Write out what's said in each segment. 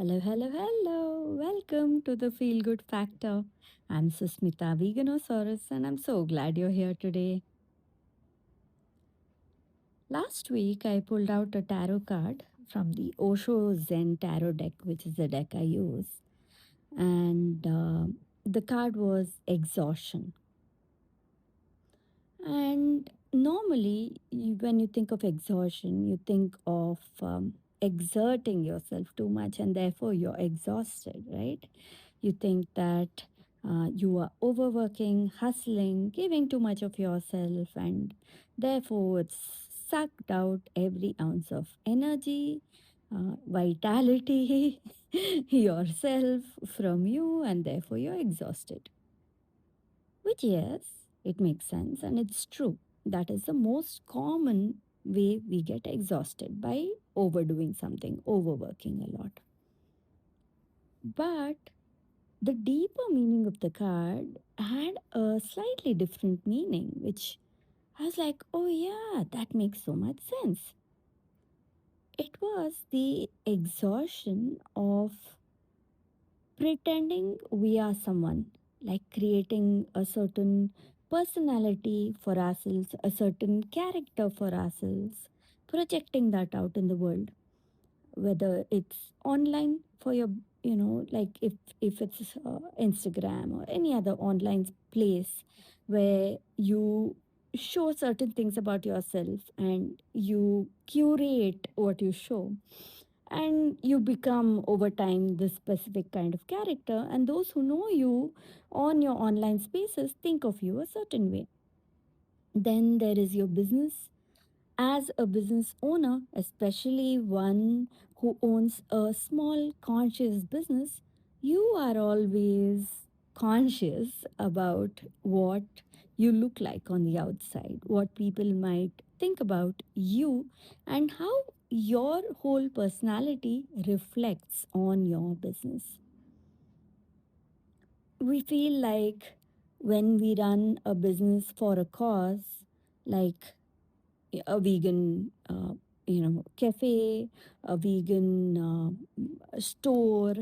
Hello, hello, hello. Welcome to the Feel Good Factor. I'm Susmita Veganosaurus and I'm so glad you're here today. Last week, I pulled out a tarot card from the Osho Zen Tarot deck, which is the deck I use. And the card was exhaustion. And normally, when you think of exhaustion, you think of exerting yourself too much and therefore you're exhausted, right? You think that you are overworking, hustling, giving too much of yourself, and therefore it's sucked out every ounce of energy, vitality, yourself from you, and therefore you're exhausted. Which, yes, it makes sense and it's true. That is the most common way we get exhausted by overdoing something, overworking a lot. But the deeper meaning of the card had a slightly different meaning, which I was like, oh, yeah, that makes so much sense. It was the exhaustion of pretending we are someone, like creating a certain personality for ourselves, a certain character for ourselves, projecting that out in the world, whether it's online for your, like if it's Instagram or any other online place where you show certain things about yourself and you curate what you show and you become over time this specific kind of character, and those who know you on your online spaces think of you a certain way. Then there is your business. As a business owner, especially one who owns a small conscious business, you are always conscious about what you look like on the outside, what people might think about you, and how your whole personality reflects on your business. We feel like when we run a business for a cause, like a vegan cafe, a vegan store,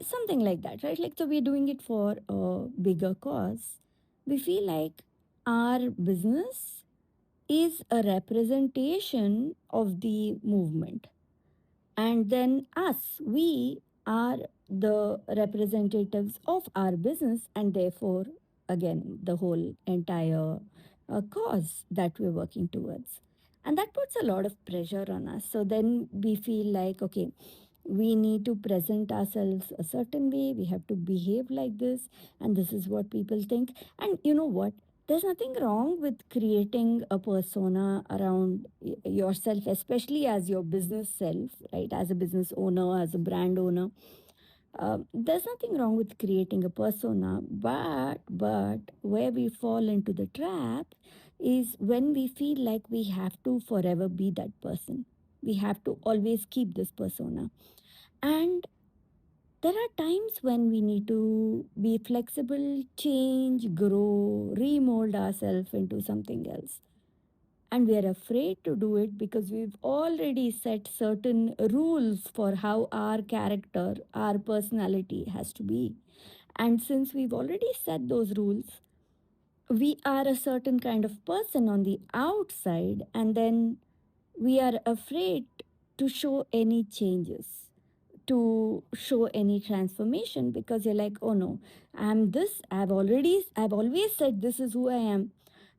something like that, right? Like, so we're doing it for a bigger cause. We feel like our business is a representation of the movement, and then us, we are the representatives of our business, and therefore again the whole entire cause that we're working towards. And that puts a lot of pressure on us. So then we feel like, okay, we need to present ourselves a certain way, we have to behave like this, and this is what people think. And you know what, there's nothing wrong with creating a persona around yourself, especially as your business self, right? As a business owner, as a brand owner, there's nothing wrong with creating a persona. But where we fall into the trap is when we feel like we have to forever be that person. We have to always keep this persona. And there are times when we need to be flexible, change, grow, remold ourselves into something else. And we are afraid to do it because we've already set certain rules for how our character, our personality has to be. And since we've already set those rules, we are a certain kind of person on the outside, and then we are afraid to show any changes, to show any transformation, because you're like, oh no, I'm this, I've always said this is who I am,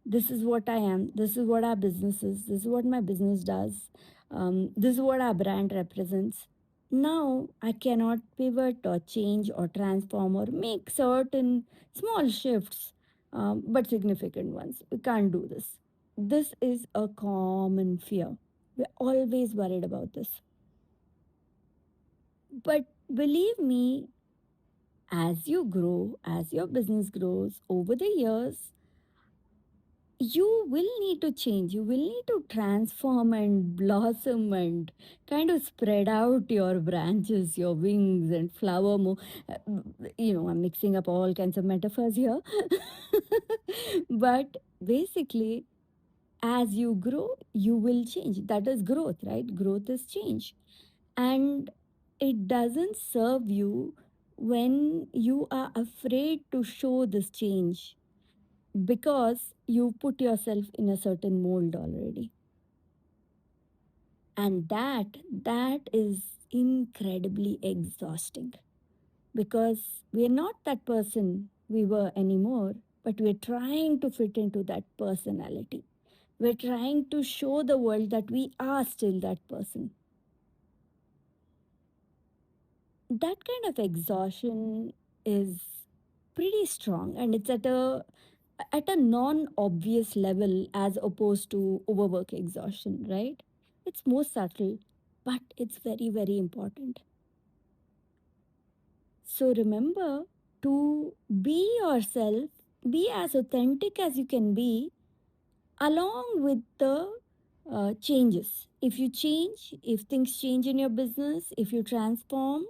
this is what I am, this is what our business is, this is what my business does, this is what our brand represents. Now I cannot pivot or change or transform or make certain small shifts, but significant ones. We can't do this. This is a common fear. We're always worried about this. But believe me, as you grow, as your business grows over the years, you will need to change. You will need to transform and blossom and kind of spread out your branches, your wings, and flower more. uh, I'm mixing up all kinds of metaphors here. But basically, as you grow, you will change. That is growth, right? Growth is change. And it doesn't serve you when you are afraid to show this change because you put yourself in a certain mold already. And that is incredibly exhausting because we're not that person we were anymore, but we're trying to fit into that personality. We're trying to show the world that we are still that person. That kind of exhaustion is pretty strong, and it's at a non obvious level as opposed to overwork exhaustion, right? It's more subtle, but it's very, very important. So remember to be yourself, be as authentic as you can be, along with the changes. If you change, if things change in your business, if you transform,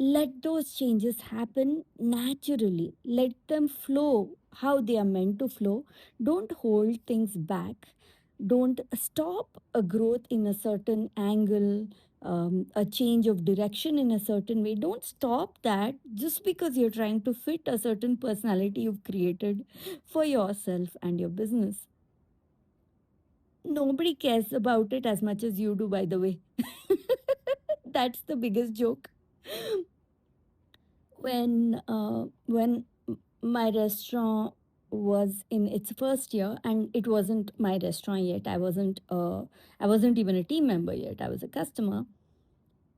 let those changes happen naturally. Let them flow how they are meant to flow. Don't hold things back. Don't stop a growth in a certain angle, a change of direction in a certain way. Don't stop that just because you're trying to fit a certain personality you've created for yourself and your business. Nobody cares about it as much as you do, by the way. That's the biggest joke. When my restaurant was in its first year, and it wasn't my restaurant yet, I wasn't even a team member yet, I was a customer.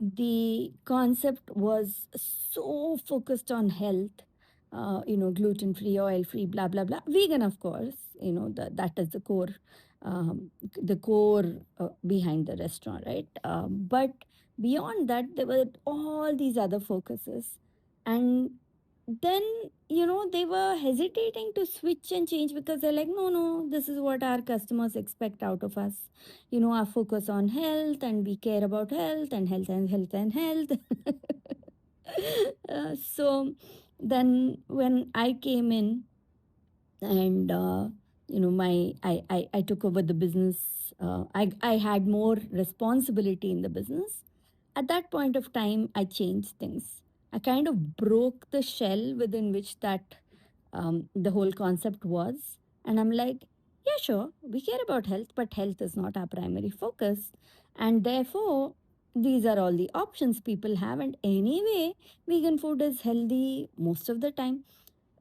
The concept was so focused on health, gluten free, oil free, blah blah blah, vegan, of course. That is the core behind the restaurant, right? But beyond that, there were all these other focuses, and then they were hesitating to switch and change because they're like, no, no, this is what our customers expect out of us. Our focus on health, and we care about health and health and health and health. So then when I came in, and I took over the business. I had more responsibility in the business. At that point of time, I changed things. I kind of broke the shell within which that the whole concept was. And I'm like, yeah, sure, we care about health, but health is not our primary focus. And therefore, these are all the options people have. And anyway, vegan food is healthy most of the time.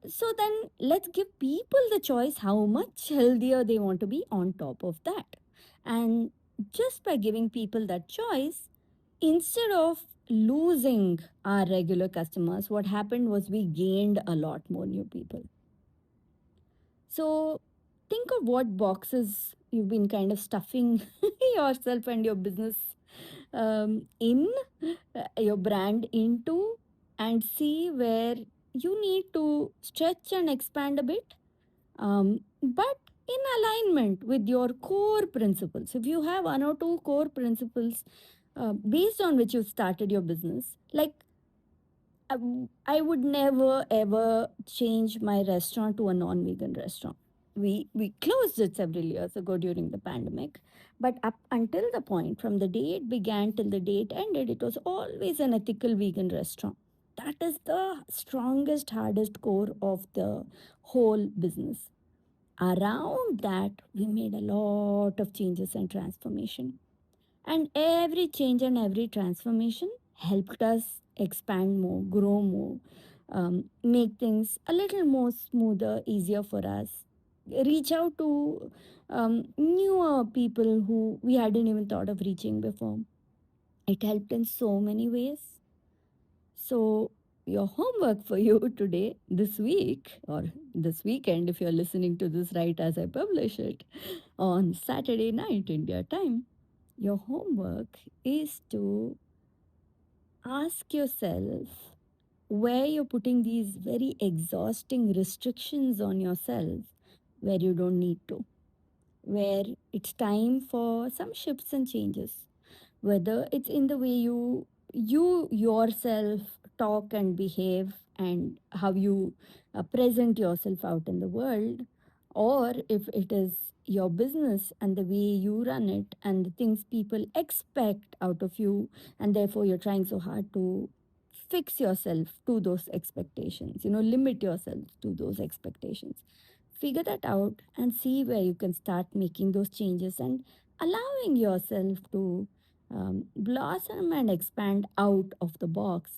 So then let's give people the choice how much healthier they want to be on top of that. And just by giving people that choice, instead of losing our regular customers, what happened was we gained a lot more new people. So think of what boxes you've been kind of stuffing yourself and your business in, your brand into, and see where you need to stretch and expand a bit, but in alignment with your core principles. If you have one or two core principles based on which you started your business, like I would never ever change my restaurant to a non-vegan restaurant. We closed it several years ago during the pandemic, but up until the point, from the day it began till the day it ended, it was always an ethical vegan restaurant. That is the strongest, hardest core of the whole business. Around that, we made a lot of changes and transformation. And every change and every transformation helped us expand more, grow more, make things a little more smoother, easier for us, reach out to newer people who we hadn't even thought of reaching before. It helped in so many ways. So, your homework for you today, this week, or this weekend, if you're listening to this right as I publish it on Saturday night, India time, your homework is to ask yourself where you're putting these very exhausting restrictions on yourself where you don't need to, where it's time for some shifts and changes, whether it's in the way you yourself talk and behave, and how you present yourself out in the world, Or if it is your business and the way you run it and the things people expect out of you, and therefore you're trying so hard to fix yourself to those expectations, limit yourself to those expectations. Figure that out and see where you can start making those changes and allowing yourself to blossom and expand out of the box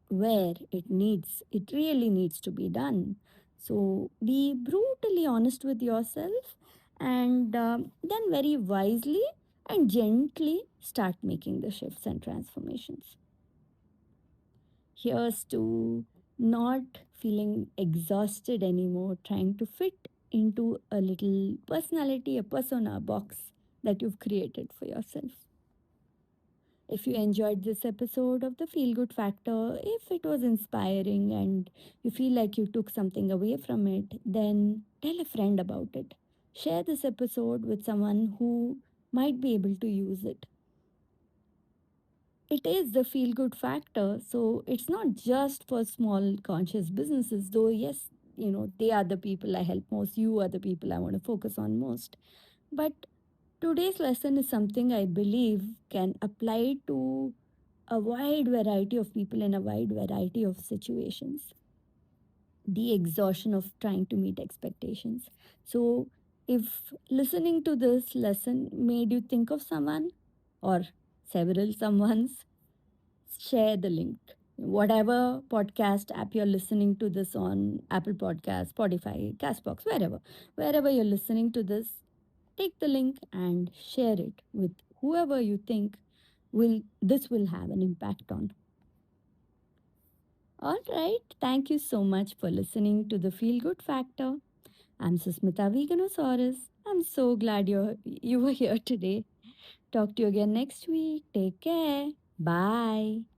where it really needs to be done. So be brutally honest with yourself, and then very wisely and gently start making the shifts and transformations. Here's to not feeling exhausted anymore trying to fit into a little personality, a persona box that you've created for yourself. If you enjoyed this episode of the Feel Good Factor, if it was inspiring and you feel like you took something away from it, then tell a friend about it. Share this episode with someone who might be able to use it. It is the feel good factor, so it's not just for small conscious businesses, though, yes, they are the people I help most, you are the people I want to focus on most. But today's lesson is something I believe can apply to a wide variety of people in a wide variety of situations. The exhaustion of trying to meet expectations. So, if listening to this lesson made you think of someone or several someones, share the link. Whatever podcast app you're listening to this on, Apple Podcast, Spotify, Castbox, wherever you're listening to this, take the link and share it with whoever you think will have an impact on. All right. Thank you so much for listening to the Feel Good Factor. I'm Susmita Veganosaurus. I'm so glad you were here today. Talk to you again next week. Take care. Bye.